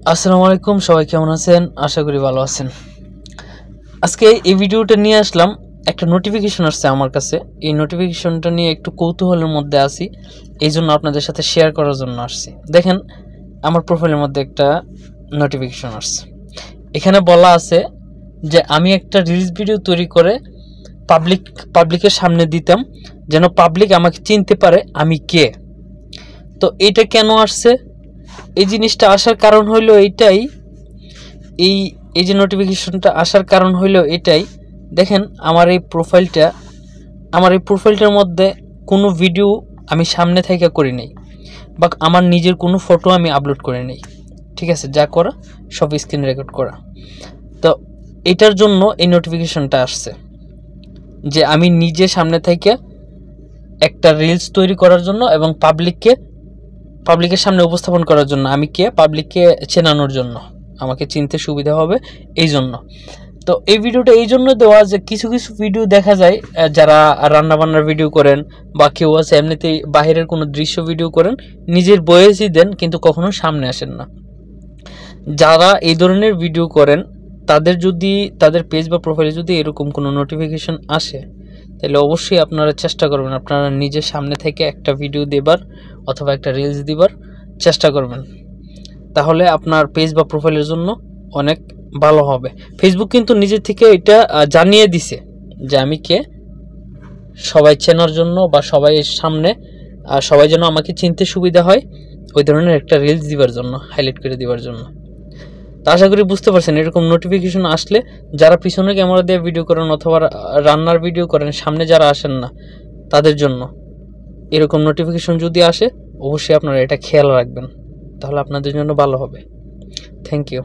আসসালামু আলাইকুম, সবাই কেমন আছেন? আশা করি ভালো আছেন। আজকে এই ভিডিওটা নিয়ে আসলাম, একটা নোটিফিকেশন আসছে আমার কাছে। এই নোটিফিকেশনটা নিয়ে একটু কৌতূহলের মধ্যে আছি, এই জন্য আপনাদের সাথে শেয়ার করার জন্য আসছি। দেখেন, আমার প্রোফাইলের মধ্যে একটা নোটিফিকেশন আসছে। এখানে বলা আছে যে আমি একটা রিলস ভিডিও তৈরি করে পাবলিকের সামনে দিতাম, যেন পাবলিক আমাকে চিনতে পারে আমি কে। তো এটা কেন আসছে? এই জিনিসটা আসার কারণ হইলো এইটাই, এই যে নোটিফিকেশনটা আসার কারণ হইলো এটাই। দেখেন, আমার এই প্রোফাইলটার মধ্যে কোনো ভিডিও আমি সামনে থেকে করি নাই, বা আমার নিজের কোনো ফটো আমি আপলোড করে নেই। ঠিক আছে, যা করা সব স্ক্রিন রেকর্ড করা। তো এটার জন্য এই নোটিফিকেশনটা আসছে যে আমি নিজে সামনে থেকে একটা রিলস তৈরি করার জন্য এবং পাবলিকের সামনে উপস্থাপন করার জন্য, আমি কে পাবলিককে চেনানোর জন্য, আমাকে চিনতে সুবিধা হবে এই জন্য। তো এই ভিডিওটা এই জন্য দেওয়া যে কিছু কিছু ভিডিও দেখা যায়, যারা রান্নাবান্নার ভিডিও করেন বা কেউ আছে এমনিতেই বাহিরের কোনো দৃশ্য ভিডিও করেন, নিজের ভয়েসই দেন কিন্তু কখনো সামনে আসেন না। যারা এই ধরনের ভিডিও করেন তাদের পেজ বা প্রোফাইলে যদি এরকম কোনো নোটিফিকেশন আসে, তাহলে অবশ্যই আপনারা চেষ্টা করবেন, আপনারা নিজের সামনে থেকে একটা ভিডিও দেবার অথবা একটা রিলস দিবার চেষ্টা করবেন। তাহলে আপনার পেজ বা প্রোফাইলের জন্য অনেক ভালো হবে। ফেসবুক কিন্তু নিজে থেকে এটা জানিয়ে দিছে যে আমি কে, সবাই চেনার জন্য বা সবাই যেন আমাকে চিনতে সুবিধা হয়, ওই ধরনের একটা রিলস দিবার জন্য, হাইলাইট করে দিবার জন্য। তো আশা করি বুঝতে পারছেন, এরকম নোটিফিকেশন আসলে যারা পিছনে ক্যামেরা দিয়ে ভিডিও করেন অথবা রান্নার ভিডিও করেন, সামনে যারা আসেন না, তাদের জন্য এরকম নোটিফিকেশন যদি আসে, অবশ্যই আপনারা এটা খেয়াল রাখবেন, তাহলে আপনাদের জন্য ভালো হবে। Thank you.